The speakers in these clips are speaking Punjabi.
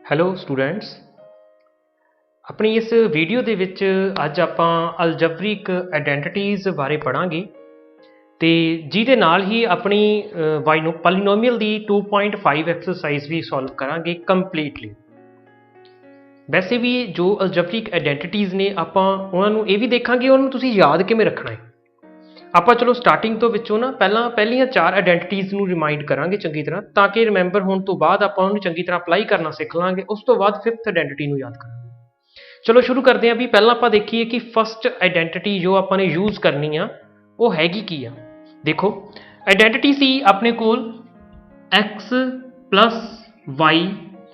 हेलो स्टूडेंट्स, अपनी इस वीडियो ਦੇ ਵਿੱਚ ਅੱਜ ਆਪਾਂ ਅਲਜਬਰਿਕ ਆਇਡੈਂਟੀਟੀਜ਼ ਬਾਰੇ ਪੜਾਂਗੇ ਤੇ ਜਿਹਦੇ ਨਾਲ ਹੀ ਆਪਣੀ ਪੋਲੀਨੋਮੀਅਲ ਦੀ 2.5 ਐਕਸਰਸਾਈਜ਼ ਵੀ ਸੋਲਵ ਕਰਾਂਗੇ ਕੰਪਲੀਟਲੀ। ਵੈਸੇ ਵੀ ਜੋ ਅਲਜਬਰਿਕ ਆਇਡੈਂਟੀਟੀਜ਼ ਨੇ ਆਪਾਂ ਉਹਨਾਂ ਨੂੰ ਇਹ ਵੀ ਦੇਖਾਂਗੇ ਉਹਨੂੰ ਤੁਸੀਂ ਯਾਦ ਕਿਵੇਂ ਰੱਖਣਾ ਹੈ। ਆਪਾਂ ਚਲੋ ਸਟਾਰਟਿੰਗ ਤੋਂ ਵਿੱਚੋਂ ਨਾ ਪਹਿਲੀਆਂ ਚਾਰ ਆਇਡੈਂਟੀਟੀਜ਼ ਨੂੰ ਰਿਮਾਈਂਡ ਕਰਾਂਗੇ ਚੰਗੀ ਤਰ੍ਹਾਂ, ਤਾਂ ਕਿ ਰਿਮੈਂਬਰ ਹੋਣ ਤੋਂ ਬਾਅਦ ਆਪਾਂ ਉਹਨੂੰ ਚੰਗੀ ਤਰ੍ਹਾਂ ਅਪਲਾਈ ਕਰਨਾ ਸਿੱਖ ਲਾਂਗੇ। ਉਸ ਤੋਂ ਬਾਅਦ ਫਿਫਥ ਆਇਡੈਂਟੀਟੀ ਨੂੰ ਯਾਦ ਕਰਾਂਗੇ। चलो शुरू करते हैं। भी पहला आप देखिए कि फस्ट आइडेंटिटी जो आपने यूज करनी आ वो हैगी की आ। देखो आइडेंटिटी सी अपने कोल x plus y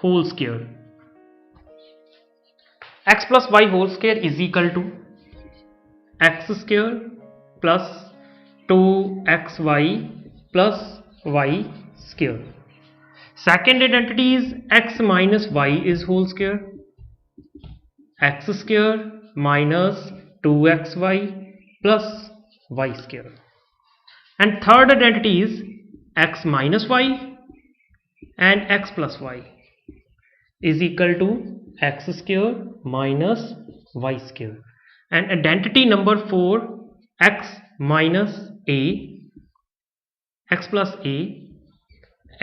whole square, x plus y whole square is equal to x square plus 2xy plus y square. Second identity is x minus y is whole square, x square minus 2xy plus y square. And third identity is x minus y and x plus y is equal to x square minus y square. And identity number 4, x minus a, x plus a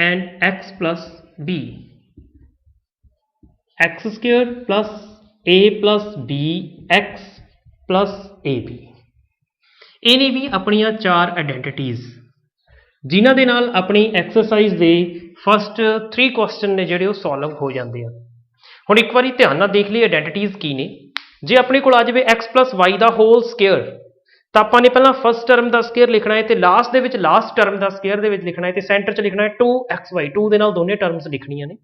and x plus b, x square plus a plus b x plus ab। ਇਹ ਨੇ ਵੀ ਆਪਣੀਆਂ ਚਾਰ ਆਇਡੈਂਟੀਟੀਜ਼ ਜਿਨ੍ਹਾਂ ਦੇ ਨਾਲ ਆਪਣੀ ਐਕਸਰਸਾਈਜ਼ ਦੇ ਫਸਟ 3 ਕੁਐਸਚਨ ਨੇ ਜਿਹੜੇ ਉਹ ਸੋਲਵ ਹੋ ਜਾਂਦੇ ਆ। ਹੁਣ ਇੱਕ ਵਾਰੀ ਧਿਆਨ ਨਾਲ ਦੇਖ ਲਈ ਆਇਡੈਂਟੀਟੀਜ਼ ਕੀ ਨੇ। ਜੇ ਆਪਣੇ ਕੋਲ ਆ ਜਾਵੇ x plus y ਦਾ ਹੋਲ ਸਕੇਅਰ ਤਾਂ ਆਪਾਂ ਨੇ ਪਹਿਲਾਂ ਫਸਟ ਟਰਮ ਦਾ ਸਕੇਅਰ ਲਿਖਣਾ ਹੈ ਤੇ ਲਾਸਟ ਦੇ ਵਿੱਚ ਲਾਸਟ ਟਰਮ ਦਾ ਸਕੇਅਰ ਦੇ ਵਿੱਚ ਲਿਖਣਾ ਹੈ ਤੇ ਸੈਂਟਰ 'ਚ ਲਿਖਣਾ ਹੈ 2xy। 2 ਦੇ ਨਾਲ ਦੋਨੇ ਟਰਮਸ ਲਿਖਣੀਆਂ ਨੇ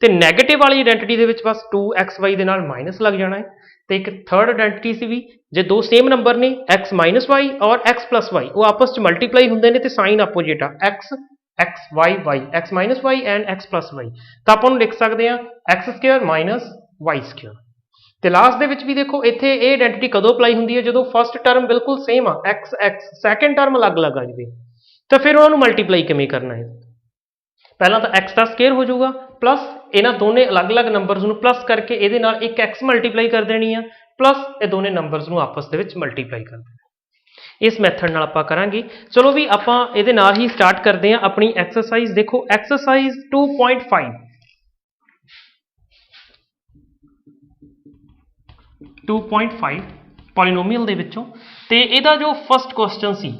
ਤੇ ਨੈਗੇਟਿਵ ਵਾਲੀ ਆਇਡੈਂਟੀਟੀ ਦੇ ਵਿੱਚ ਬਸ 2xy ਦੇ ਨਾਲ ਮਾਈਨਸ ਲੱਗ ਜਾਣਾ ਹੈ। ਤੇ ਇੱਕ ਥਰਡ ਆਇਡੈਂਟੀਟੀ ਸੀ ਵੀ ਜੇ ਦੋ ਸੇਮ ਨੰਬਰ ਨੇ x ਮਾਈਨਸ ਵਾਈ ਔਰ x ਪਲਸ ਵਾਈ ਉਹ ਆਪਸ 'ਚ ਮਲਟੀਪਲਾਈ ਹੁੰਦੇ ਨੇ ਤੇ ਸਾਈਨ ਆਪੋਜੀਟ ਆ x y y x minus y and x plus y, ਤਾਂ ਆਪਾਂ ਨੂੰ ਲਿਖ ਸਕਦੇ ਹਾਂ x square minus y square. ਤੇ ਲਾਸਟ ਦੇ ਵਿੱਚ ਵੀ ਦੇਖੋ ਇੱਥੇ ਇਹ ਆਇਡੈਂਟੀਟੀ ਕਦੋਂ ਅਪਲਾਈ ਹੁੰਦੀ ਹੈ ਜਦੋਂ ਫਸਟ ਟਰਮ ਬਿਲਕੁਲ ਸੇਮ ਆ x ਸੈਕੰਡ ਟਰਮ ਅਲੱਗ-ਅਲੱਗ ਆ ਜਾਵੇ ਤਾਂ ਫਿਰ ਉਹਨਾਂ ਨੂੰ ਮਲਟੀਪਲਾਈ ਕਿਵੇਂ ਕਰਨਾ ਹੈ। ਪਹਿਲਾਂ ਤਾਂ x ਦਾ ਸਕੁਅਰ ਹੋ ਜਾਊਗਾ ਪਲੱਸ ਇਹਨਾਂ ਦੋਨੇ ਅਲੱਗ-ਅਲੱਗ ਨੰਬਰਸ ਨੂੰ ਪਲੱਸ ਕਰਕੇ ਇਹਦੇ ਨਾਲ ਇੱਕ x ਮਲਟੀਪਲਾਈ ਕਰ ਦੇਣੀ ਆ ਪਲੱਸ ਇਹ ਦੋਨੇ ਨੰਬਰਸ ਨੂੰ ਆਪਸ ਦੇ ਵਿੱਚ ਮਲਟੀਪਲਾਈ ਕਰ ਦੇਣਾ। ਇਸ ਮੈਥਡ ਨਾਲ ਆਪਾਂ ਕਰਾਂਗੇ। ਚਲੋ ਵੀ ਆਪਾਂ ਇਹਦੇ ਨਾਲ ਹੀ ਸਟਾਰਟ ਕਰਦੇ ਹਾਂ ਆਪਣੀ ਐਕਸਰਸਾਈਜ਼। ਦੇਖੋ ਐਕਸਰਸਾਈਜ਼ 2.5 ਪੋਲੀਨੋਮੀਅਲ ਦੇ ਵਿੱਚੋਂ ਤੇ ਇਹਦਾ ਜੋ ਫਸਟ ਕੁਐਸਚਨ ਸੀ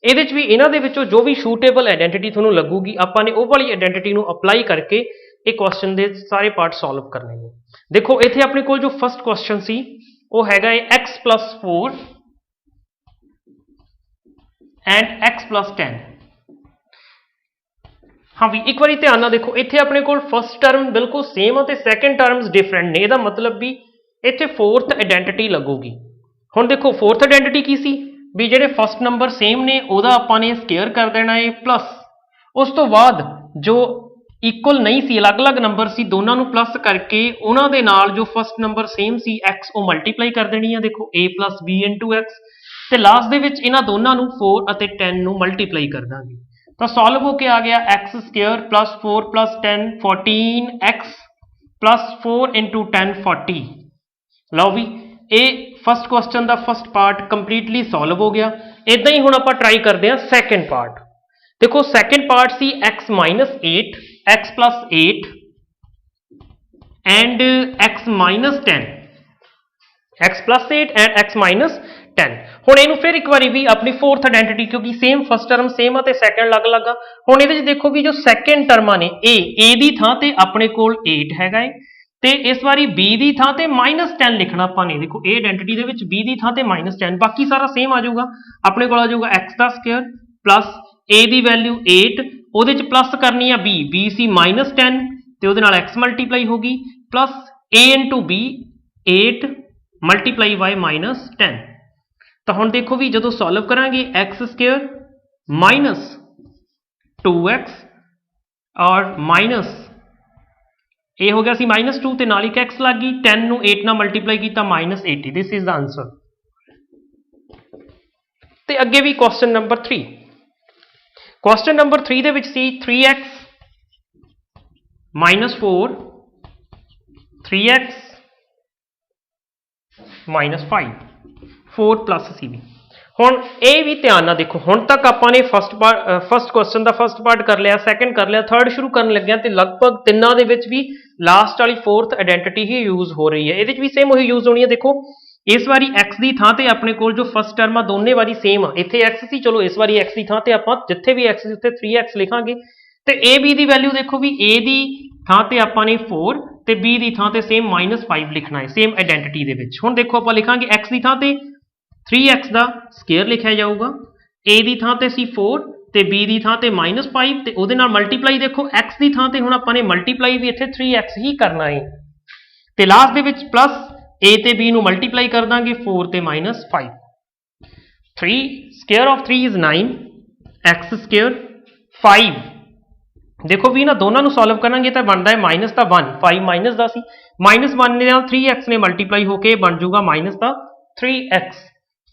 ਇਹਦੇ 'ਚ ਵੀ ਇਹਨਾਂ ਦੇ ਵਿੱਚੋਂ ਜੋ ਵੀ ਸ਼ੂਟੇਬਲ ਆਇਡੈਂਟੀਟੀ ਤੁਹਾਨੂੰ ਲੱਗੂਗੀ ਆਪਾਂ ਨੇ ਉਹ ਵਾਲੀ ਆਇਡੈਂਟੀਟੀ ਨੂੰ ਅਪਲਾਈ ਕਰਕੇ ਇਹ ਕੁਐਸਚਨ ਦੇ ਸਾਰੇ ਪਾਰਟ ਸੋਲਵ ਕਰਨੇ ਨੇ। ਦੇਖੋ ਇੱਥੇ ਆਪਣੇ ਕੋਲ ਜੋ ਫਸਟ ਕੁਐਸਚਨ ਸੀ ਉਹ ਹੈਗਾ ਹੈ x plus 4 and x plus 10। ਹਾਂ ਵੀ ਇੱਕ ਵਾਰੀ ਧਿਆਨ ਨਾਲ ਦੇਖੋ ਇੱਥੇ ਆਪਣੇ ਕੋਲ ਫਸਟ ਟਰਮ ਬਿਲਕੁਲ ਸੇਮ ਆ ਤੇ ਸੈਕੰਡ ਟਰਮਸ ਡਿਫਰੈਂਟ ਨੇ। ਇਹਦਾ ਮਤਲਬ ਵੀ ਇੱਥੇ ਫੋਰਥ ਆਇਡੈਂਟੀਟੀ ਲੱਗੂਗੀ। ਹੁਣ ਦੇਖੋ ਫੋਰਥ ਆਇਡੈਂਟੀਟੀ ਕੀ ਸੀ ਵੀ ਜਿਹੜੇ ਫਸਟ ਨੰਬਰ ਸੇਮ ਨੇ ਉਹਦਾ ਆਪਾਂ ਨੇ ਸਕੁਅਰ ਕਰ ਦੇਣਾ ਹੈ ਪਲੱਸ ਉਸ ਤੋਂ ਬਾਅਦ ਜੋ ਇਕੁਅਲ ਨਹੀਂ ਸੀ ਅਲੱਗ-ਅਲੱਗ ਨੰਬਰ ਸੀ ਦੋਨਾਂ ਨੂੰ ਪਲੱਸ ਕਰਕੇ ਉਹਨਾਂ ਦੇ ਨਾਲ ਜੋ ਫਸਟ ਨੰਬਰ ਸੇਮ ਸੀ x ਉਹ ਮਲਟੀਪਲਾਈ ਕਰ ਦੇਣੀ ਆ। ਦੇਖੋ a plus b into x ਤੇ ਲਾਸਟ ਦੇ ਵਿੱਚ ਇਹਨਾਂ ਦੋਨਾਂ ਨੂੰ 4 ਅਤੇ 10 ਨੂੰ ਮਲਟੀਪਲਾਈ ਕਰ ਦਾਂਗੇ ਤਾਂ ਸੋਲਵ ਹੋ ਕੇ ਆ ਗਿਆ x square plus 4 plus 10 14x plus 4 into 10 40। ਲਓ ਵੀ ਇਹ ਫਸਟ ਕੁਐਸਚਨ ਦਾ ਫਸਟ ਪਾਰਟ ਕੰਪਲੀਟਲੀ ਸੋਲਵ ਹੋ ਗਿਆ। ਇਦਾਂ ਹੀ ਹੁਣ ਆਪਾਂ ਟਰਾਈ ਕਰਦੇ ਹਾਂ ਸੈਕੰਡ ਪਾਰਟ। ਦੇਖੋ second part C x minus 8 x plus 8 and x minus 10 x plus 8 and x minus 10। ਹੁਣ ਇਹਨੂੰ ਫਿਰ ਇੱਕ ਵਾਰੀ ਵੀ ਆਪਣੀ ਫੋਰਥ ਆਇਡੈਂਟੀਟੀ ਕਿਉਂਕਿ ਸੇਮ ਫਸਟ ਟਰਮ ਸੇਮ ਆ ਤੇ ਸੈਕੰਡ ਅਲੱਗ-ਅਲੱਗ ਆ। ਹੁਣ ਇਹਦੇ 'ਚ ਦੇਖੋ ਵੀ ਜੋ ਸੈਕੰਡ ਟਰਮਾਂ ਨੇ a ਦੀ ਥਾਂ ਤੇ ਆਪਣੇ ਕੋਲ 8 ਹੈਗਾ ਹੈ ਤੇ ਇਸ ਵਾਰੀ b ਦੀ ਥਾਂ ਤੇ -10 ਲਿਖਣਾ ਆਪਾਂ ਨੇ। ਦੇਖੋ ਇਹ ਆਇਡੈਂਟੀਟੀ ਦੇ ਵਿੱਚ b ਦੀ ਥਾਂ ਤੇ -10 ਬਾਕੀ ਸਾਰਾ ਸੇਮ ਆ ਜਾਊਗਾ। ਆਪਣੇ ਕੋਲ ਆ ਜਾਊਗਾ x the square plus a the value 8 ਉਹਦੇ 'ਚ ਪਲੱਸ ਕਰਨੀ ਆ b ਸੀ -10 ਤੇ ਉਹਦੇ ਨਾਲ x ਮਲਟੀਪਲਾਈ ਹੋ ਗਈ plus a into b 8 multiply by -10। ਤਾਂ ਹੁਣ ਦੇਖੋ ਵੀ ਜਦੋਂ ਸੋਲਵ ਕਰਾਂਗੇ x ਸਕੁਅਰ ਮਾਈਨਸ 2x ਔਰ ਮਾਈਨਸ ਇਹ ਹੋ ਗਿਆ ਸੀ -2 ਤੇ ਨਾਲ ਇੱਕ x ਲੱਗ ਗਈ 10 ਨੂੰ 8 ਨਾਲ ਮਲਟੀਪਲਾਈ ਕੀਤਾ -80। This is the answer. ਤੇ ਅੱਗੇ ਵੀ ਕੁਐਸਚਨ ਨੰਬਰ 3 क्वेश्चन नंबर 3 ਦੇ ਵਿੱਚ ਸੀ 3x - 4 3x माइनस 5 4 प्लस सी भी। हुण ये भी ध्यान ना देखो, हुण तक आपां ने फस्ट क्वेश्चन का फस्ट पार्ट कर लिया, सैकेंड कर लिया, थर्ड शुरू करन लग्या ते लगभग तिन्नां दे विच भी लास्ट वाली फोर्थ आइडेंटिटी ही यूज हो रही है। ये भी सेम वही यूज होनी है। देखो इस बारी x की थां ते अपने कोल जो फस्ट टर्म आ दोने वारी सेम आ, इत्थे x सी, चलो इस बारी x की थां ते आपां जिथे भी x सी उत्थे 3x लिखांगे ते a b दी वैल्यू देखो भी a दी थां ते आपां ने 4 ते b दी थां ते सेम -5 लिखना है सेम आइडेंटिटी दे विच। हुण देखो आपां लिखांगे x दी थां ते 3x का स्केयर लिखा जाऊगा, a दी थां ते सी 4 ते b दी थां ते -5 ते उहदे नाल मल्टीप्लाई देखो x दी थां ते हुण आपां ने मल्टीप्लाई भी इत्थे 3x ही करना है ते last they which plus a ते b नूं मल्टीप्लाई कर दांगे 4 ते -5। 3 square of 3 is 9 x square 5 देखो भी ना दोनों नूं सॉल्व करांगे तो बनता है माइनस का 1 5 माइनस का सी माइनस 1 ने 3x ने मल्टीप्लाई होके बन जाऊगा माइनस का 3x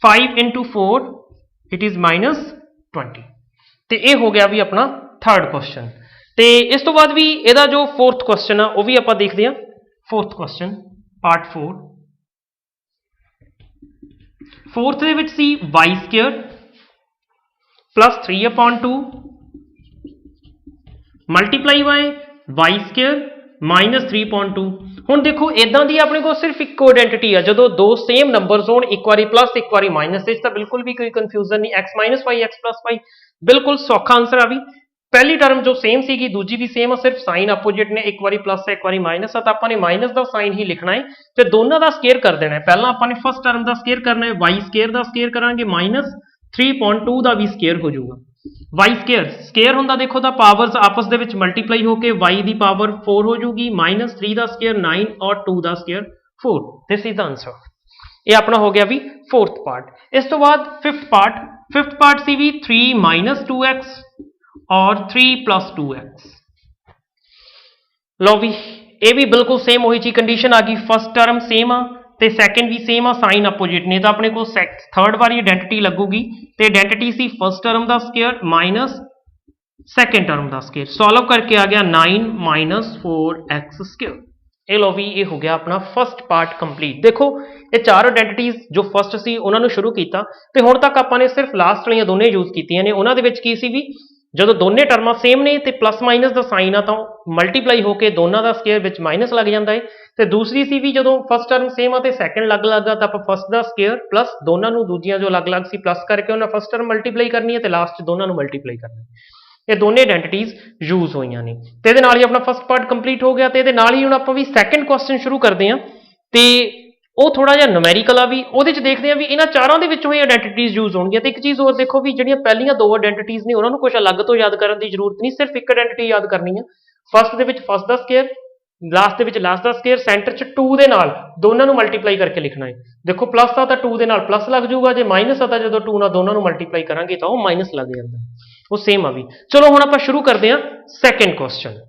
5 इंटू 4 इट इज -20 तो यह हो गया भी अपना थर्ड क्वेश्चन। तो इस तो बाद भी यदा जो फोर्थ क्वेश्चन है वह भी आप देखते हैं। फोर्थ क्वेश्चन पार्ट 4 फोर्थ दे विच सी y square plus 3/2 multiply by y square -3/2। हुण देखो इदां दी अपने को सिर्फ एक आइडेंटिटी है, जो दो सेम नंबरस होण एक बारी प्लस एक बारी माइनस इस बिल्कुल भी कोई कन्फ्यूजन नहीं। x -y x + y बिल्कुल सौखा आंसर आ भी। पहली टर्म जो सेम सी दूजी भी सेम है, सिर्फ साइन अपोजिट ने एक बारी प्लस है एक बारी माइनस है, तो आपने माइनस का साइन ही लिखना है तो दोनों का स्केयर कर देना है। पहला आपने फर्स्ट टर्म का स्केयर करना है, y स्केयर का स्केयर करांगे -3/2 का भी स्केयर हो जाऊगा। y स्केयर स्केयर होंदा देखो तो पावर्स आपस दे विच मल्टीप्लाई होके y दी पावर 4 हो जाऊगी, -3 का स्केयर 9 और 2 का square 4। This is the answer. ये अपना हो गया भी फोर्थ पार्ट। इस तो बाद फिफ्थ पार्ट सी भी 3 - 2x और 3 + 2x। लो भी ये भी बिल्कुल सेम वही चीज कंडीशन आ गई, फर्स्ट टर्म सेम आ ते सैकेंड भी सेम आ, साइन अपोजिट ने तो अपने को थर्ड बारी आइडेंटिटी लगूगी तो आइडेंटिटी सी फर्स्ट टर्म का स्केयर माइनस सैकेंड टर्म का स्केयर। सॉल्व करके आ गया 9 - 4x स्केयर। ये लो भी ये हो गया अपना फर्स्ट पार्ट कंप्लीट। देखो ये चार आइडेंटिटीज जो फर्स्ट सी उन्होंने शुरू किया तो हुण तक आपने सिर्फ लास्ट वाली दोनों यूज कीतियां ने। उन्होंने विच की सी भी जो दोनों टर्मां सेम ने तो प्लस माइनस का साइन आ तो मल्टीप्लाई होकर दोनों का स्केयर विच माइनस लग जाता है। तो दूसरी सी भी जो फर्स्ट टर्म सेम आ तो सैकेंड अलग अलग आ तो आप फर्स्ट का स्केयर प्लस दोनों दूजियां जो अलग अलग सी प्लस करके उन्हें फर्स्ट टर्म मल्टीप्लाई करनी है तो लास्ट दोनों मल्टीप्लाई करनी है। ये दोनों आइडेंटिटीज यूज हुई ने तो ये ही अपना फर्स्ट पार्ट कंप्लीट हो गया। तो ये ही हम आप भी सैकेंड क्वेश्चन शुरू करते हैं तो वो थोड़ा जिहा न्यूमेरिकल आ भी वो देखते हैं भी इन्होंने चारों के विचों ही आइडेंटिटीज यूज होंगी। तो एक चीज़ और देखो भी जो पहलियां दो आइडेंटिटीज ने उन्होंने कुछ अलग तो याद करने की जरूरत नहीं, सिर्फ एक आइडेंटिटी याद करनी है। फर्स्ट के फर्स्ट का स्केयर लास्ट के लास्ट का स्केयर सेंटर च 2 के नाल दोनों मल्टीप्लाई करके लिखना है। देखो प्लस आ तो 2 के नाल प्लस लग जाऊगा, जो माइनस आ तो जो 2 नाल दोनों मल्टीप्लाई करांगे तो वो माइनस लग जाता है, वो सेम आ भी। चलो हुण आपां शुरू करते हैं सैकेंड क्वेश्चन।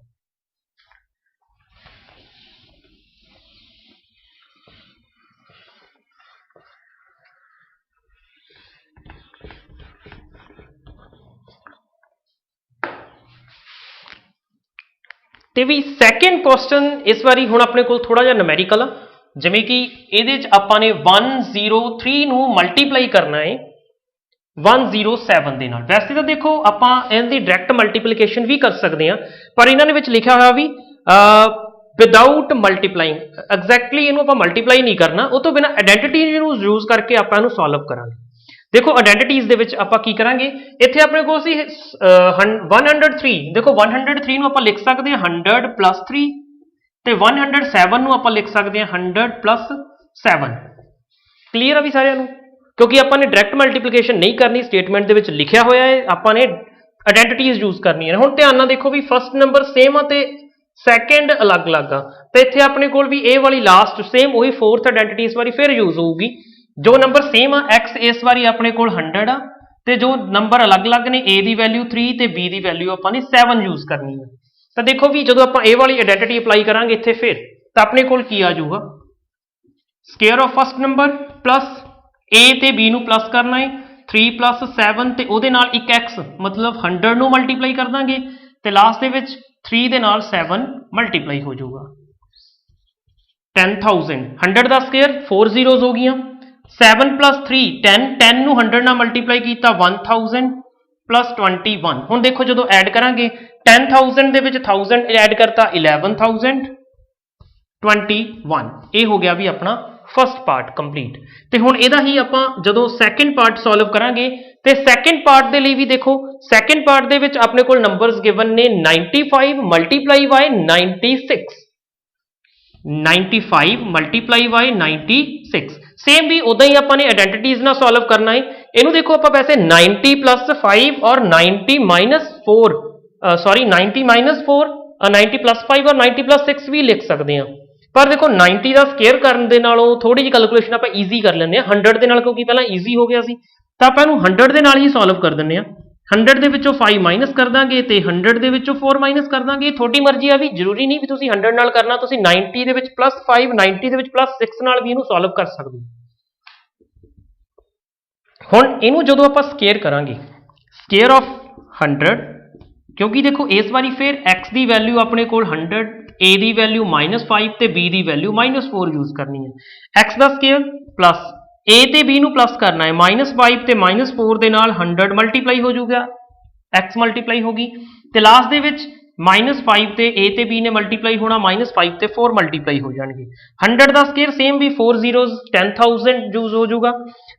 तो भी सैकेंड क्वेश्चन इस बारी हुण अपने को थोड़ा जिहा न्यूमेरिकल आ, जिवें कि इहदे च आपां ने 103 नूं मल्टीप्लाई करना है 107 दे नाल। वैसे तो देखो आपां इहदी डायरैक्ट मल्टीप्लीकेशन भी कर सकते हैं, पर इन्होंने विच लिखा हुआ भी विदाउट मल्टीप्लाइंग, एग्जैक्टली इहनूं आपां मल्टीप्लाई नहीं करना, उस तो बिना आइडेंटिटी यूज करके आपां इहनूं सॉल्व करांगे। देखो आइडेंटिटीज दे विच आपां की करांगे, इत्थे अपने को सी 103, देखो 103 नूं आपां लिख सकते हैं 100 + 3 ते 107 नूं आपां लिख सकते हैं 100 + 7। क्लीयर आ भी सारिਆਂ ਨੂੰ, क्योंकि आपां ने डायरैक्ट मल्टीप्लीकेशन नहीं करनी, स्टेटमेंट दे विच लिखिया होया है, आपां ने आइडेंटिटीज यूज करनी है। हुण ध्यान नाल देखो भी फर्स्ट नंबर सेम आ ते सैकेंड अलग अलग आ, तो इत्थे अपने कोल भी ए वाली लास्ट सेम वही फोर्थ आइडेंटिटी इस बारी फिर यूज होगी। जो नंबर सेम आ एक्स इस बारी अपने कोल 100 आ ते जो नंबर अलग अलग ने ए की वैल्यू 3 ते बी की वैल्यू आपां ने 7 यूज करनी है। तो देखो भी जो आपां ए वाली आइडेंटिटी अप्लाई करांगे इत्थे फिर तो अपने कोल की आ जाऊगा square of first number plus a ते बी नूं प्लस करना है 3 + 7 ते उहदे नाल एक एक्स मतलब 100 नूं मल्टीप्लाई कर दांगे ते लास्ट दे विच 3 दे नाल 7 मल्टीप्लाई हो जाऊगा। 10,000 100 का स्केयर 4 जीरोज हो गई 7 + 3 10 10 ਨੂੰ 100 ਨਾਲ ਮਲਟੀਪਲਾਈ ਕੀਤਾ 1000 + 21 ਹੁਣ ਦੇਖੋ ਜਦੋਂ ਐਡ ਕਰਾਂਗੇ 10,000 ਦੇ ਵਿੱਚ 1000 ਐਡ ਕਰਤਾ 11,000 21 ਇਹ ਹੋ ਗਿਆ ਵੀ ਆਪਣਾ ਫਸਟ ਪਾਰਟ ਕੰਪਲੀਟ ਤੇ ਹੁਣ ਇਹਦਾ ਹੀ ਆਪਾਂ ਜਦੋਂ ਸੈਕੰਡ ਪਾਰਟ ਸੋਲਵ ਕਰਾਂਗੇ ਤੇ ਸੈਕੰਡ ਪਾਰਟ ਦੇ ਲਈ ਵੀ ਦੇਖੋ ਸੈਕੰਡ ਪਾਰਟ ਦੇ ਵਿੱਚ ਆਪਣੇ ਕੋਲ ਨੰਬਰਸ ਗਿਵਨ ਨੇ 95 ਮਲਟੀਪਲਾਈ ਬਾਈ 96 95 ਮਲਟੀਪਲਾਈ ਬਾਈ 96 ਸੇਮ ਵੀ ਉਦਾਂ ਹੀ ਆਪਾਂ ਨੇ ਆਇਡੈਂਟੀਜ਼ ਨਾਲ ਸੋਲਵ ਕਰਨਾ ਹੈ ਇਹਨੂੰ ਦੇਖੋ ਆਪਾਂ ਵੈਸੇ 90 + 5 ਔਰ 90 - 4 ਸੌਰੀ 90 - 4 90 + 5 ਔਰ 90 + 6 ਵੀ ਲਿਖ ਸਕਦੇ ਹਾਂ ਪਰ ਦੇਖੋ 90 ਦਾ ਸਕੇਅਰ ਕਰਨ ਦੇ ਨਾਲੋਂ ਥੋੜੀ ਜਿਹੀ ਕੈਲਕੂਲੇਸ਼ਨ ਆਪਾਂ ਈਜ਼ੀ ਕਰ ਲੈਂਦੇ ਹਾਂ 100 ਦੇ ਨਾਲ ਕਿਉਂਕਿ ਪਹਿਲਾਂ ਈਜ਼ੀ ਹੋ ਗਿਆ ਸੀ ਤਾਂ ਆਪਾਂ ਇਹਨੂੰ 100 ਦੇ ਨਾਲ ਹੀ ਸੋਲਵ ਕਰ ਦਿੰਦੇ ਹਾਂ 100 ਦੇ ਵਿੱਚੋਂ 5 ਮਾਈਨਸ ਕਰ ਦਾਂਗੇ ਤੇ 100 ਦੇ ਵਿੱਚੋਂ 4 ਮਾਈਨਸ ਕਰ ਦਾਂਗੇ ਤੁਹਾਡੀ ਮਰਜ਼ੀ ਆ ਵੀ ਜ਼ਰੂਰੀ ਨਹੀਂ ਵੀ ਤੁਸੀਂ 100 ਨਾਲ ਕਰਨਾ ਤੁਸੀਂ 90 ਦੇ ਵਿੱਚ +5 90 ਦੇ ਵਿੱਚ +6 ਨਾਲ ਵੀ ਇਹਨੂੰ ਸੋਲਵ ਕਰ ਸਕਦੇ ਹੋ ਹੁਣ ਇਹਨੂੰ ਜਦੋਂ ਆਪਾਂ ਸਕੇਅਰ ਕਰਾਂਗੇ ਸਕੇਅਰ ਆਫ 100 ਕਿਉਂਕਿ ਦੇਖੋ ਇਸ ਵਾਰੀ ਫਿਰ x ਦੀ ਵੈਲਿਊ ਆਪਣੇ ਕੋਲ 100 a ਦੀ ਵੈਲਿਊ -5 ਤੇ b ਦੀ ਵੈਲਿਊ -4 ਯੂਜ਼ ਕਰਨੀ ਹੈ x the square plus a ਤੇ b ਨੂੰ ਪਲੱਸ ਕਰਨਾ ਹੈ -5 ਤੇ -4 ਦੇ ਨਾਲ 100 ਮਲਟੀਪਲਾਈ ਹੋ ਜਾਊਗਾ x ਮਲਟੀਪਲਾਈ ਹੋ ਗਈ ਤੇ ਲਾਸਟ ਦੇ ਵਿੱਚ -5 ਤੇ a ਤੇ b ਨੇ ਮਲਟੀਪਲਾਈ ਹੋਣਾ -5 ਤੇ 4 ਮਲਟੀਪਲਾਈ ਹੋ ਜਾਣਗੇ 100 ਦਾ ਸਕੇਅਰ ਸੇਮ ਵੀ 4 ਜ਼ੀਰੋਜ਼ 10,000 ਯੂਜ਼ ਹੋ ਜਾਊਗਾ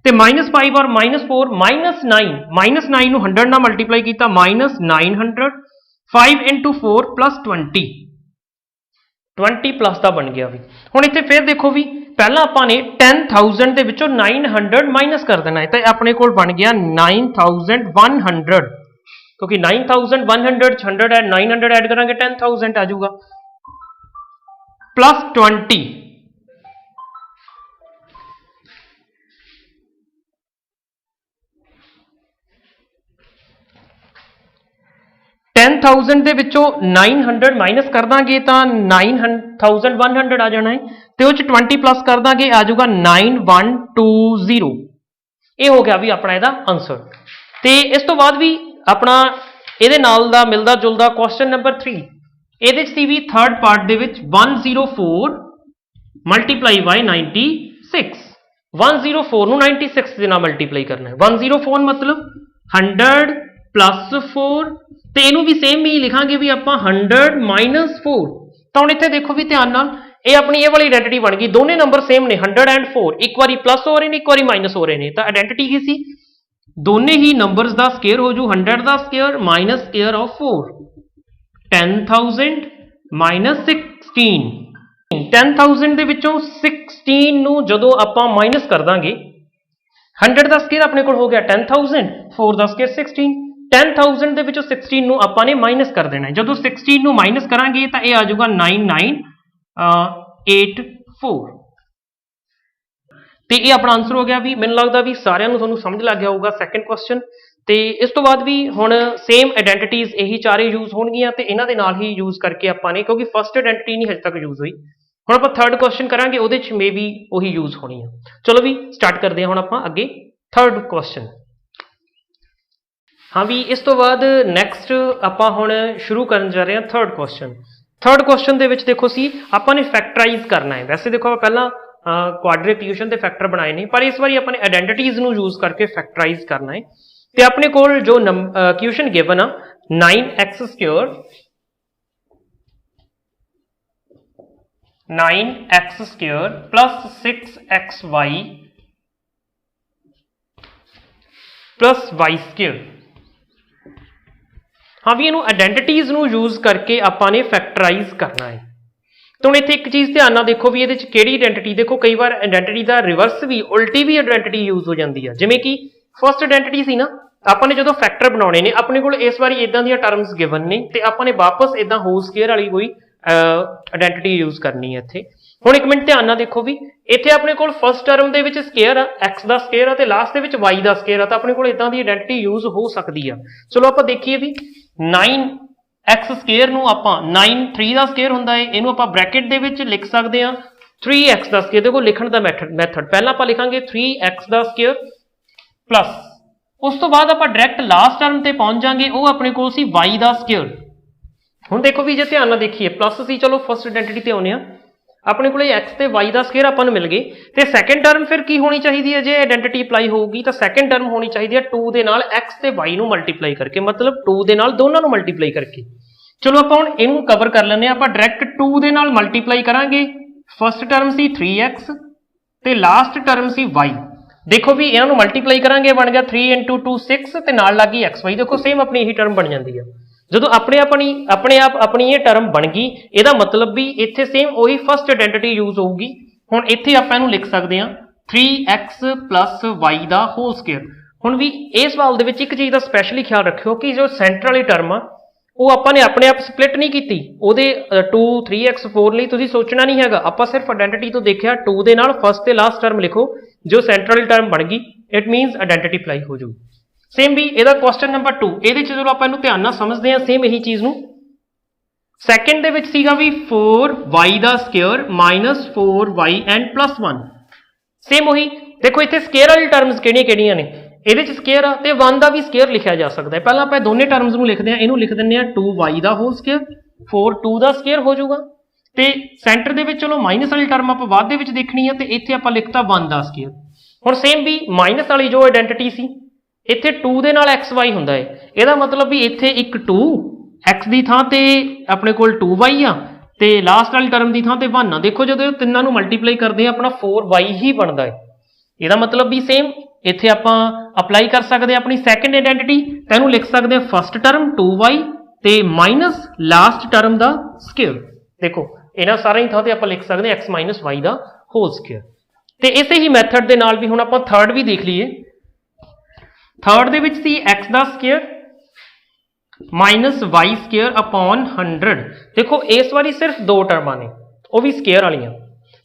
ਤੇ -5 ਔਰ -4 -9 ਨੂੰ 100 ਨਾਲ ਮਲਟੀਪਲਾਈ ਕੀਤਾ -900 5 × 4 + 20 ਪਲੱਸ ਦਾ ਬਣ ਗਿਆ ਵੀ ਹੁਣ ਇੱਥੇ ਫਿਰ ਦੇਖੋ ਵੀ ਪਹਿਲਾਂ ਆਪਾਂ ਨੇ 10,000 ਦੇ ਵਿੱਚੋਂ 900 ਮਾਈਨਸ ਕਰ ਦੇਣਾ ਹੈ ਤਾਂ ਆਪਣੇ ਕੋਲ ਬਣ ਗਿਆ 9,100 ਕਿਉਂਕਿ 9,100 ਚ 100 ਐਡ 900 ਐਡ ਕਰਾਂਗੇ 10,000 ਆ ਜਾਊਗਾ +20 10,000 ਦੇ ਵਿੱਚੋਂ 900 ਮਾਈਨਸ ਕਰ ਦਾਂਗੇ ਤਾਂ 9,100 ਆ ਜਾਣਾ ਹੈ ਤੇ ਉਹ ਚ 20 ਪਲੱਸ ਕਰ ਦਾਂਗੇ ਆ ਜਾਊਗਾ 9120 ਇਹ ਹੋ ਗਿਆ ਵੀ ਆਪਣਾ ਇਹਦਾ ਆਨਸਰ ਤੇ ਇਸ ਤੋਂ ਬਾਅਦ ਵੀ ਆਪਣਾ ਇਹਦੇ ਨਾਲ ਦਾ ਮਿਲਦਾ ਜੁਲਦਾ ਕੁਐਸਚਨ ਨੰਬਰ 3 ਇਹਦੇ ਚ ਸੀ ਵੀ ਥਰਡ ਪਾਰਟ ਦੇ ਵਿੱਚ 104 ਮਲਟੀਪਲਾਈ ਬਾਈ 96 104 ਨੂੰ 96 ਦੇ ਨਾਲ ਮਲਟੀਪਲਾਈ ਕਰਨਾ ਹੈ 104 ਮਤਲਬ 100 + 4 ਤੇ ਇਹਨੂੰ ਵੀ ਸੇਮ ਹੀ ਲਿਖਾਂਗੇ ਵੀ ਆਪਾਂ 100 - 4 ਤਾਂ ਹੁਣ ਇੱਥੇ ਦੇਖੋ ਵੀ ਧਿਆਨ ਨਾਲ ਇਹ ਆਪਣੀ ਇਹ ਵਾਲੀ ਆਇਡੈਂਟੀਟੀ ਬਣ ਗਈ ਦੋਨੇ ਨੰਬਰ ਸੇਮ ਨੇ 100 ਐਂਡ 4 ਇੱਕ ਵਾਰੀ ਪਲੱਸ ਹੋ ਰਹੇ ਨੇ ਇੱਕ ਵਾਰੀ ਮਾਈਨਸ ਹੋ ਰਹੇ ਨੇ ਤਾਂ ਆਇਡੈਂਟੀਟੀ ਕੀ ਸੀ ਦੋਨੇ ਹੀ ਨੰਬਰਸ ਦਾ ਸਕੇਅਰ ਹੋ ਜੂ 100 ਦਾ ਸਕੇਅਰ ਮਾਈਨਸ ਸਕੇਅਰ ਆਫ 4 10,000 -16 10,000 ਦੇ ਵਿੱਚੋਂ 16 ਨੂੰ ਜਦੋਂ ਆਪਾਂ ਮਾਈਨਸ ਕਰ ਦਾਂਗੇ 100 ਦਾ ਸਕੇਅਰ ਆਪਣੇ ਕੋਲ ਹੋ ਗਿਆ 10,000 4 ਦਾ ਸਕੇਅਰ 16 10,000 ਦੇ ਵਿੱਚੋਂ 16 ਨੂੰ ਆਪਾਂ ਨੇ ਮਾਈਨਸ ਕਰ ਦੇਣਾ ਹੈ ਜਦੋਂ 16 ਨੂੰ ਮਾਈਨਸ ਕਰਾਂਗੇ ਤਾਂ ਇਹ ਆ ਜਾਊਗਾ 9984 ਤੇ ਇਹ ਆਪਣਾ ਆਨਸਰ ਹੋ ਗਿਆ ਵੀ ਮੈਨੂੰ ਲੱਗਦਾ ਵੀ ਸਾਰਿਆਂ ਨੂੰ ਤੁਹਾਨੂੰ ਸਮਝ ਲੱਗ ਗਿਆ ਹੋਊਗਾ ਸੈਕੰਡ ਕੁਐਸਚਨ ਤੇ ਇਸ ਤੋਂ ਬਾਅਦ ਵੀ ਹੁਣ ਸੇਮ ਆਇਡੈਂਟੀਟੀਜ਼ ਇਹੀ ਚਾਰੇ ਯੂਜ਼ ਹੋਣਗੀਆਂ ਤੇ ਇਹਨਾਂ ਦੇ ਨਾਲ ਹੀ ਯੂਜ਼ ਕਰਕੇ ਆਪਾਂ ਨੇ ਕਿਉਂਕਿ ਫਸਟ ਆਇਡੈਂਟੀਟੀ ਨਹੀਂ ਹਜੇ ਤੱਕ ਯੂਜ਼ ਹੋਈ ਹੁਣ ਆਪਾਂ ਥਰਡ ਕੁਐਸਚਨ ਕਰਾਂਗੇ ਉਹਦੇ ਚ ਮੇਬੀ ਉਹੀ ਯੂਜ਼ ਹੋਣੀ ਆ ਚਲੋ ਵੀ ਸਟਾਰਟ ਕਰਦੇ ਹਾਂ ਹੁਣ ਆਪਾਂ ਅੱਗੇ ਥਰਡ ਕੁਐਸਚਨ ਹਾਂ ਵੀ ਇਸ ਤੋਂ ਬਾਅਦ ਨੈਕਸਟ ਆਪਾਂ ਹੁਣ ਸ਼ੁਰੂ ਕਰਨ ਜਾ ਰਹੇ ਹਾਂ ਥਰਡ ਕੁਐਸਚਨ ਦੇ ਵਿੱਚ ਦੇਖੋ ਸੀ ਆਪਾਂ ਨੇ ਫੈਕਟਰਾਈਜ਼ ਕਰਨਾ ਹੈ ਵੈਸੇ ਦੇਖੋ ਆਪਾਂ ਪਹਿਲਾਂ ਕੁਆਡ੍ਰੇਟਿਊਸ਼ਨ ਦੇ ਫੈਕਟਰ ਬਣਾਏ ਨੇ ਪਰ ਇਸ ਵਾਰੀ ਆਪਾਂ ਨੇ ਆਇਡੈਂਟੀਟੀਜ਼ ਨੂੰ ਯੂਜ਼ ਕਰਕੇ ਫੈਕਟਰਾਈਜ਼ ਕਰਨਾ ਹੈ ਤੇ ਆਪਣੇ ਕੋਲ ਜੋ ਕੁਐਸਚਨ ਗਿਵਨ ਆ 9x² 6xy y² ਹਾਂ ਵੀ ਇਹਨੂੰ ਆਇਡੈਂਟੀਟੀਜ਼ ਨੂੰ ਯੂਜ਼ ਕਰਕੇ ਆਪਾਂ ਨੇ ਫੈਕਟਰਾਈਜ਼ ਕਰਨਾ ਹੈ ਤਾਂ ਹੁਣ ਇੱਥੇ ਇੱਕ ਚੀਜ਼ ਧਿਆਨ ਨਾਲ ਦੇਖੋ ਵੀ ਇਹਦੇ ਚ ਕਿਹੜੀ ਆਇਡੈਂਟੀਟੀ ਦੇਖੋ ਕਈ ਵਾਰ ਆਇਡੈਂਟੀਟੀ ਦਾ ਰਿਵਰਸ ਵੀ ਉਲਟੀ ਵੀ ਆਇਡੈਂਟੀਟੀ ਯੂਜ਼ ਹੋ ਜਾਂਦੀ ਹੈ ਜਿਵੇਂ ਕਿ ਫਸਟ ਆਇਡੈਂਟੀਟੀ ਸੀ ਨਾ ਆਪਾਂ ਨੇ ਜਦੋਂ ਫੈਕਟਰ ਬਣਾਉਣੇ ਨੇ ਆਪਣੇ ਕੋਲ ਇਸ ਵਾਰੀ ਇਦਾਂ ਦੀਆਂ ਟਰਮਸ ਗਿਵਨ ਨੇ ਤੇ ਆਪਾਂ ਨੇ ਵਾਪਸ ਇਦਾਂ ਹੋਲ ਸਕੁਅਰ ਵਾਲੀ ਕੋਈ ਆਇਡੈਂਟੀਟੀ ਯੂਜ਼ ਕਰਨੀ ਹੈ ਇੱਥੇ ਹੁਣ ਇੱਕ ਮਿੰਟ ਧਿਆਨ ਨਾਲ ਦੇਖੋ ਵੀ ਇੱਥੇ ਆਪਣੇ ਕੋਲ ਫਸਟ ਟਰਮ ਦੇ ਵਿੱਚ ਸਕੁਅਰ ਆ x ਦਾ ਸਕੁਅਰ ਆ ਤੇ ਲਾਸਟ ਦੇ ਵਿੱਚ y ਦਾ ਸਕੁਅਰ ਆ ਤਾਂ ਆਪਣੇ ਕੋਲ ਇਦਾਂ ਦੀ ਆਇਡੈਂਟੀਟੀ ਯੂਜ਼ ਹੋ ਸਕਦੀ ਆ ਚਲੋ ਆਪਾਂ ਦੇਖੀਏ ਵੀ 9x² ਨੂੰ ਆਪਾਂ 3 ਦਾ ਸਕੁਅਰ ਹੁੰਦਾ ਹੈ ਇਹਨੂੰ ਆਪਾਂ ਬ੍ਰੈਕਟ ਦੇ ਵਿੱਚ ਲਿਖ ਸਕਦੇ ਆ 3x ਦਾ ਸਕੁਅਰ ਦੇਖੋ ਲਿਖਣ ਦਾ ਮੈਥਡ ਪਹਿਲਾਂ ਆਪਾਂ ਲਿਖਾਂਗੇ 3x ਦਾ ਸਕੁਅਰ ਪਲੱਸ ਉਸ ਤੋਂ ਬਾਅਦ ਆਪਾਂ ਡਾਇਰੈਕਟ ਲਾਸਟ ਟਰਮ ਤੇ ਪਹੁੰਚ ਜਾਾਂਗੇ ਉਹ ਆਪਣੇ ਕੋਲ ਸੀ y ਦਾ ਸਕੁਅਰ ਹੁਣ ਦੇਖੋ ਵੀ ਜੇ ਧਿਆਨ ਨਾਲ ਦੇਖੀਏ ਪਲੱਸ ਸੀ ਚਲੋ ਫਸਟ ਆਇਡੈਂਟੀਟੀ ਤੇ ਆਉਨੇ ਆ ਆਪਣੇ ਕੋਲੇ x ਤੇ y ਦਾ ਸਕੁਅਰ ਆਪਾਂ ਨੂੰ ਮਿਲ ਗਏ ਤੇ ਸੈਕੰਡ ਟਰਮ ਫਿਰ ਕੀ ਹੋਣੀ ਚਾਹੀਦੀ ਹੈ ਜੇ ਆਇਡੈਂਟੀਟੀ ਅਪਲਾਈ ਹੋਊਗੀ ਤਾਂ ਸੈਕੰਡ ਟਰਮ ਹੋਣੀ ਚਾਹੀਦੀ ਹੈ 2 ਦੇ ਨਾਲ x ਤੇ y ਨੂੰ ਮਲਟੀਪਲਾਈ ਕਰਕੇ ਮਤਲਬ 2 ਦੇ ਨਾਲ ਦੋਨਾਂ ਨੂੰ ਮਲਟੀਪਲਾਈ ਕਰਕੇ। ਚਲੋ ਆਪਾਂ ਹੁਣ ਇਹਨੂੰ ਕਵਰ ਕਰ ਲੈਂਦੇ ਆ ਆਪਾਂ ਡਾਇਰੈਕਟ 2 ਦੇ ਨਾਲ ਮਲਟੀਪਲਾਈ ਕਰਾਂਗੇ। ਫਸਟ ਟਰਮ ਸੀ 3x ਤੇ ਲਾਸਟ ਟਰਮ ਸੀ y। ਦੇਖੋ ਵੀ ਇਹਨਾਂ ਨੂੰ ਮਲਟੀਪਲਾਈ ਕਰਾਂਗੇ ਬਣ ਗਿਆ 3 × 2 6 ਤੇ ਨਾਲ ਲੱਗੀ xy। ਦੇਖੋ ਸੇਮ ਆਪਣੀ ਇਹੀ ਟਰਮ ਬਣ ਜਾਂਦੀ ਆ ਜਦੋਂ ਆਪਣੇ ਆਪ ਆਪਣੀ ਇਹ ਟਰਮ ਬਣ ਗਈ ਇਹਦਾ ਮਤਲਬ ਵੀ ਇੱਥੇ ਸੇਮ ਉਹੀ ਫਸਟ ਆਇਡੈਂਟੀਟੀ ਯੂਜ਼ ਹੋਊਗੀ। ਹੁਣ ਇੱਥੇ ਆਪਾਂ ਇਹਨੂੰ ਲਿਖ ਸਕਦੇ ਹਾਂ 3x + y ਦਾ ਹੋਲ ਸਕੁਅਰ। ਹੁਣ ਵੀ ਇਹ ਸਵਾਲ ਦੇ ਵਿੱਚ ਇੱਕ ਚੀਜ਼ ਦਾ ਸਪੈਸ਼ਲੀ ਖਿਆਲ ਰੱਖਿਓ ਕਿ ਜੋ ਸੈਂਟਰ ਵਾਲੀ ਟਰਮ ਆ ਉਹ ਆਪਾਂ ਨੇ ਆਪਣੇ ਆਪ ਸਪਲਿਟ ਨਹੀਂ ਕੀਤੀ ਉਹਦੇ 2 3x 4 ਲਈ ਤੁਸੀਂ ਸੋਚਣਾ ਨਹੀਂ ਹੈਗਾ। ਆਪਾਂ ਸਿਰਫ ਆਇਡੈਂਟੀਟੀ ਤੋਂ ਦੇਖਿਆ 2 ਦੇ ਨਾਲ ਫਸਟ ਤੇ ਲਾਸਟ ਟਰਮ ਲਿਖੋ ਜੋ ਸੈਂਟਰ ਵਾਲੀ ਟਰਮ ਬਣ ਗਈ ਇਟ ਮੀਨਸ ਆਇਡੈਂਟੀਟੀ ਅਪਲਾਈ ਹੋ ਜਾਊ। ਸੇਮ ਵੀ ਇਹਦਾ ਕੁਐਸਚਨ ਨੰਬਰ 2 ਇਹਦੇ ਚ ਜਦੋਂ ਆਪਾਂ ਇਹਨੂੰ ਧਿਆਨ ਨਾਲ ਸਮਝਦੇ ਹਾਂ ਸੇਮ ਇਹੀ ਚੀਜ਼ ਨੂੰ ਸੈਕੰਡ ਦੇ ਵਿੱਚ ਸੀਗਾ ਵੀ 4y the square - 4y and +1 same ਉਹੀ। ਦੇਖੋ ਇੱਥੇ ਸਕੁਅਰ ਵਾਲੀ ਟਰਮਸ ਕਿਹੜੀਆਂ ਨੇ ਇਹਦੇ ਚ ਸਕੁਅਰ ਆ ਤੇ 1 ਦਾ ਵੀ ਸਕੁਅਰ ਲਿਖਿਆ ਜਾ ਸਕਦਾ ਹੈ। ਪਹਿਲਾਂ ਆਪਾਂ ਦੋਨੇ ਟਰਮਸ ਨੂੰ ਲਿਖਦੇ ਹਾਂ ਇਹਨੂੰ ਲਿਖ ਦਿੰਦੇ ਹਾਂ 2y ਦਾ ਹੋਲ ਸਕੁਅਰ 4 2 ਦਾ ਸਕੁਅਰ ਹੋ ਜਾਊਗਾ ਤੇ ਸੈਂਟਰ ਦੇ ਵਿੱਚ ਚਲੋ ਮਾਈਨਸ ਵਾਲੀ ਟਰਮ ਆਪਾਂ ਬਾਅਦ ਦੇ ਵਿੱਚ ਦੇਖਣੀ ਆ ਤੇ ਇੱਥੇ ਆਪਾਂ ਲਿਖਤਾ 1 ਦਾ ਸਕੁਅਰ। ਹੁਣ ਸੇਮ ਵੀ ਮਾਈਨਸ ਵਾਲੀ ਜੋ ਆਇਡੈਂਟੀਟੀ ਸੀ ਇੱਥੇ 2 ਦੇ ਨਾਲ xy ਹੁੰਦਾ ਹੈ ਇਹਦਾ ਮਤਲਬ ਵੀ ਇੱਥੇ ਇੱਕ 2 x ਦੀ ਥਾਂ ਤੇ ਆਪਣੇ ਕੋਲ 2y ਆ ਤੇ ਲਾਸਟ ਵਾਲੀ ਟਰਮ ਦੀ ਥਾਂ ਤੇ 1 ਆ। ਦੇਖੋ ਜਦੋਂ ਇਹ ਤਿੰਨਾਂ ਨੂੰ ਮਲਟੀਪਲਾਈ ਕਰਦੇ ਆ ਆਪਣਾ 4y ਹੀ ਬਣਦਾ ਹੈ ਇਹਦਾ ਮਤਲਬ ਵੀ ਸੇਮ ਇੱਥੇ ਆਪਾਂ ਅਪਲਾਈ ਕਰ ਸਕਦੇ ਆਪਣੀ ਸੈਕੰਡ ਆਇਡੈਂਟੀਟੀ ਤਾਂ ਇਹਨੂੰ ਲਿਖ ਸਕਦੇ ਆ ਫਸਟ ਟਰਮ 2y ਤੇ ਮਾਈਨਸ ਲਾਸਟ ਟਰਮ ਦਾ ਸਕੁਅਰ। ਦੇਖੋ ਇਹਨਾਂ ਸਾਰਿਆਂ ਦੀ ਥਾਂ ਤੇ ਆਪਾਂ ਲਿਖ ਸਕਦੇ x - y ਦਾ ਹੋਲ ਸਕੁਅਰ। ਤੇ ਇਸੇ ਹੀ ਮੈਥਡ ਦੇ ਨਾਲ ਵੀ ਹੁਣ ਆਪਾਂ ਥਰਡ ਵੀ ਦੇਖ ਲਈਏ। ਥਰਡ ਦੇ ਵਿੱਚ ਸੀ x ਦਾ ਸਕੁਅਰ - y ਸਕੁਅਰ ਅਪਨ 100। ਦੇਖੋ ਇਸ ਵਾਰੀ ਸਿਰਫ ਦੋ ਟਰਮਾਂ ਨੇ ਉਹ ਵੀ ਸਕੁਅਰ ਵਾਲੀਆਂ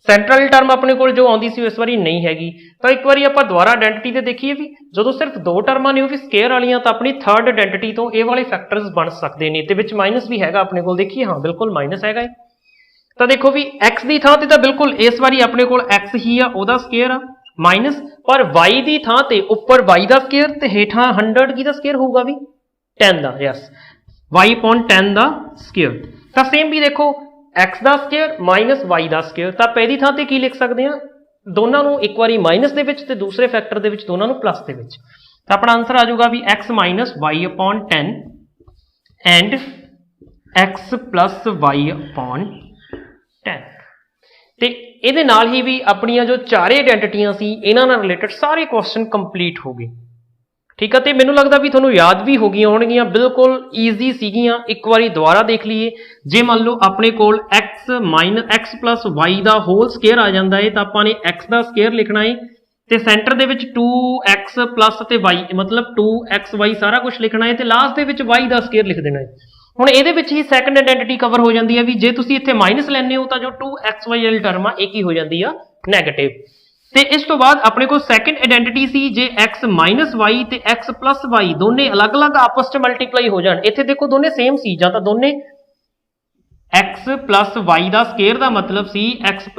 ਸੈਂਟਰਲ ਟਰਮ ਆਪਣੇ ਕੋਲ ਜੋ ਆਉਂਦੀ ਸੀ ਇਸ ਵਾਰੀ ਨਹੀਂ ਹੈਗੀ ਤਾਂ ਇੱਕ ਵਾਰੀ ਆਪਾਂ ਦੁਬਾਰਾ ਆਇਡੈਂਟੀਟੀ ਤੇ ਦੇਖੀਏ ਵੀ ਜਦੋਂ ਸਿਰਫ ਦੋ ਟਰਮਾਂ ਨੇ ਉਹ ਵੀ ਸਕੁਅਰ ਵਾਲੀਆਂ ਤਾਂ ਆਪਣੀ ਥਰਡ ਆਇਡੈਂਟੀਟੀ ਤੋਂ ਇਹ ਵਾਲੇ ਫੈਕਟਰਸ ਬਣ ਸਕਦੇ ਨੇ ਤੇ ਵਿੱਚ ਮਾਈਨਸ ਵੀ ਹੈਗਾ ਆਪਣੇ ਕੋਲ ਦੇਖੀਏ ਹਾਂ ਬਿਲਕੁਲ ਮਾਈਨਸ ਹੈਗਾ ਤਾਂ ਦੇਖੋ ਵੀ x ਦੀ ਥਾਂ ਤੇ ਤਾਂ ਬਿਲਕੁਲ ਇਸ ਵਾਰੀ ਆਪਣੇ ਕੋਲ x ਹੀ ਆ ਉਹਦਾ ਸਕੁਅਰ ਆ ਮਾਈਨਸ ਪਰ y ਦੀ ਥਾਂ ਤੇ ਉੱਪਰ y ਦਾ ਸਕੁਅਰ ਤੇ ਹੇਠਾਂ 100 ਕੀ ਦਾ ਸਕੁਅਰ ਹੋਊਗਾ ਵੀ 10 ਦਾ ਯੈਸ y/10 ਦਾ ਸਕੁਅਰ। ਤਾਂ ਸੇਮ ਵੀ ਦੇਖੋ x ਦਾ ਸਕੁਅਰ - y ਦਾ ਸਕੁਅਰ ਤਾਂ ਪਹਿਲੀ ਥਾਂ ਤੇ ਕੀ ਲਿਖ ਸਕਦੇ ਆ ਦੋਨਾਂ ਨੂੰ ਇੱਕ ਵਾਰੀ ਮਾਈਨਸ ਦੇ ਵਿੱਚ ਤੇ ਦੂਸਰੇ ਫੈਕਟਰ ਦੇ ਵਿੱਚ ਦੋਨਾਂ ਨੂੰ ਪਲੱਸ ਦੇ ਵਿੱਚ ਤਾਂ ਆਪਣਾ ਆਨਸਰ ਆ ਜਾਊਗਾ ਵੀ x - y/10 and x + y/10 ਤੇ ਇਹਦੇ ਨਾਲ ਹੀ ਵੀ ਆਪਣੀਆਂ ਜੋ ਚਾਰੇ ਆਇਡੈਂਟੀਟੀਆਂ ਸੀ ਇਹਨਾਂ ਨਾਲ ਰਿਲੇਟਡ ਸਾਰੇ ਕੁਐਸਚਨ ਕੰਪਲੀਟ ਹੋ ਗਏ। ਠੀਕ ਆ ਤੇ ਮੈਨੂੰ ਲੱਗਦਾ ਵੀ ਤੁਹਾਨੂੰ ਯਾਦ ਵੀ ਹੋ ਗਈਆਂ ਹੋਣਗੀਆਂ ਬਿਲਕੁਲ ਈਜ਼ੀ ਸੀਗੀਆਂ। ਇੱਕ ਵਾਰੀ ਦੁਬਾਰਾ ਦੇਖ ਲਈਏ ਜੇ ਮੰਨ ਲਓ ਆਪਣੇ ਕੋਲ x + y ਦਾ ਹੋਲ ਸਕੁਅਰ ਆ ਜਾਂਦਾ ਹੈ ਤਾਂ ਆਪਾਂ ਨੇ x ਦਾ ਸਕੁਅਰ ਲਿਖਣਾ ਹੈ ਤੇ ਸੈਂਟਰ ਦੇ ਵਿੱਚ 2x + ਤੇ y ਮਤਲਬ 2xy ਸਾਰਾ ਕੁਝ ਲਿਖਣਾ ਹੈ ਤੇ ਲਾਸਟ ਦੇ ਵਿੱਚ y ਦਾ ਸਕੁਅਰ ਲਿਖ ਦੇਣਾ ਹੈ। ਹੁਣ ਇਹਦੇ ਵਿੱਚ ਹੀ ਸੈਕੰਡ ਆਇਡੈਂਟੀਟੀ ਕਵਰ ਹੋ ਜਾਂਦੀ ਹੈ ਵੀ ਜੇ ਤੁਸੀਂ ਇੱਥੇ ਮਾਈਨਸ ਲੈਂਦੇ ਹੋ ਤਾਂ ਜੋ 2xy ਵਾਲੀ ਟਰਮ ਆ ਇਹ ਕੀ ਹੋ ਜਾਂਦੀ ਆ ਨੈਗੇਟਿਵ। ਤੇ ਇਸ ਤੋਂ ਬਾਅਦ ਆਪਣੇ ਕੋਲ ਸੈਕੰਡ ਆਇਡੈਂਟੀਟੀ ਸੀ ਜੇ x - y ਤੇ x + y ਦੋਨੇ ਅਲੱਗ-ਅਲੱਗ ਆਪਸ ਚ ਮਲਟੀਪਲਾਈ ਹੋ ਜਾਣ। ਇੱਥੇ ਦੇਖੋ ਦੋਨੇ ਸੇਮ ਸੀ ਜਾਂ ਤਾਂ ਦੋਨੇ x + y ਦਾ ਸਕੁਅਰ ਦਾ ਮਤਲਬ ਸੀ x +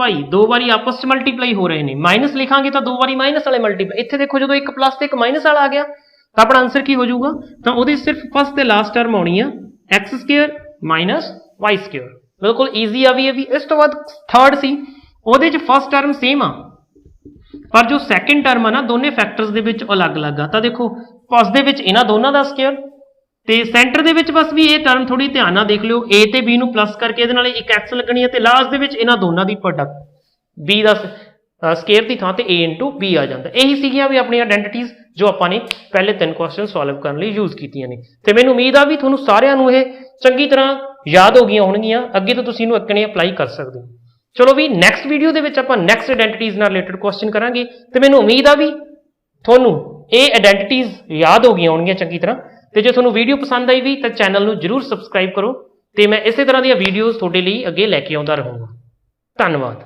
y ਦੋ ਵਾਰੀ ਆਪਸ ਚ ਮਲਟੀਪਲਾਈ ਹੋ ਰਹੇ ਨੇ ਮਾਈਨਸ ਲਿਖਾਂਗੇ ਤਾਂ ਦੋ ਵਾਰੀ ਮਾਈਨਸ ਵਾਲੇ ਮਲਟੀਪਲਾਈ। ਇੱਥੇ ਦੇਖੋ ਜਦੋਂ ਇੱਕ ਪਲੱਸ ਤੇ ਇੱਕ ਮਾਈਨਸ ਵਾਲਾ ਆ ਗਿਆ ਤਾਂ ਆਪਣਾ ਆਨਸਰ ਕੀ ਹੋ ਜਾਊਗਾ ਤਾਂ ਉਹਦੀ ਸਿਰਫ ਫਸਟ ਤੇ ਲਾਸਟ ਟਰਮ ਆਉਣੀ ਆ x ਸਕੁਅਰ - y ਸਕੁਅਰ। ਬਿਲਕੁਲ ਈਜ਼ੀ ਆ ਵੀ ਇਹ ਵੀ। ਇਸ ਤੋਂ ਬਾਅਦ ਥਰਡ ਸੀ ਉਹਦੇ ਚ ਫਸਟ ਟਰਮ ਸੇਮ ਆ ਪਰ ਜੋ ਸੈਕੰਡ ਟਰਮ ਆ ਨਾ ਦੋਨੇ ਫੈਕਟਰਸ ਦੇ ਵਿੱਚ ਅਲੱਗ-ਅਲੱਗ ਆ ਤਾਂ ਦੇਖੋ ਫਸਟ ਦੇ ਵਿੱਚ ਇਹਨਾਂ ਦੋਨਾਂ ਦਾ ਸਕੁਅਰ ਤੇ ਸੈਂਟਰ ਦੇ ਵਿੱਚ ਬਸ ਵੀ ਇਹ ਟਰਮ ਥੋੜੀ ਧਿਆਨ ਨਾਲ ਦੇਖ ਲਿਓ a ਤੇ b ਨੂੰ ਪਲੱਸ ਕਰਕੇ ਇਹਦੇ ਨਾਲ ਇੱਕ x ਲੱਗਣੀ ਹੈ ਤੇ ਲਾਸਟ ਦੇ ਵਿੱਚ ਇਹਨਾਂ ਦੋਨਾਂ ਦੀ ਪ੍ਰੋਡਕਟ b ਦਾ ਸਕੁਅਰ ਦੀ ਥਾਂ ਤੇ a × b ਆ ਜਾਂਦਾ। ਇਹੀ ਸੀਗੀਆਂ ਵੀ ਆਪਣੀਆਂ ਆਇਡੈਂਟੀਟੀਜ਼ ਜੋ ਆਪਾਂ ਨੇ ਪਹਿਲੇ 3 ਕੁਐਸਚਨ ਸੋਲਵ ਕਰਨ ਲਈ ਯੂਜ਼ ਕੀਤੀਆਂ ਨੇ ਤੇ ਮੈਨੂੰ ਉਮੀਦ ਆ ਵੀ ਤੁਹਾਨੂੰ ਸਾਰਿਆਂ ਨੂੰ ਇਹ ਚੰਗੀ ਤਰ੍ਹਾਂ ਯਾਦ ਹੋ ਗਈਆਂ ਹੋਣਗੀਆਂ। ਅੱਗੇ ਤੋਂ ਤੁਸੀਂ ਇਹਨੂੰ ਇੱਕਣੇ ਅਪਲਾਈ ਕਰ ਸਕਦੇ ਹੋ। ਚਲੋ ਵੀ ਨੈਕਸਟ ਵੀਡੀਓ ਦੇ ਵਿੱਚ ਆਪਾਂ ਨੈਕਸਟ ਆਇਡੈਂਟੀਟੀਜ਼ ਨਾਲ ਰਿਲੇਟਡ ਕੁਐਸਚਨ ਕਰਾਂਗੇ ਤੇ ਮੈਨੂੰ ਉਮੀਦ ਆ ਵੀ ਤੁਹਾਨੂੰ ਇਹ ਆਇਡੈਂਟੀਟੀਜ਼ ਯਾਦ ਹੋ ਗਈਆਂ ਹੋਣਗੀਆਂ ਚੰਗੀ ਤਰ੍ਹਾਂ। ਤੇ ਜੇ ਤੁਹਾਨੂੰ ਵੀਡੀਓ ਪਸੰਦ ਆਈ ਵੀ ਤਾਂ ਚੈਨਲ ਨੂੰ ਜਰੂਰ ਸਬਸਕ੍ਰਾਈਬ ਕਰੋ ਤੇ ਮੈਂ ਇਸੇ ਤਰ੍ਹਾਂ ਦੀਆਂ ਵੀਡੀਓਜ਼ ਤੁਹਾਡੇ ਲਈ ਅੱਗੇ ਲੈ ਕੇ ਆਉਂਦਾ ਰਹੂੰਗਾ। ਧੰਨਵਾਦ।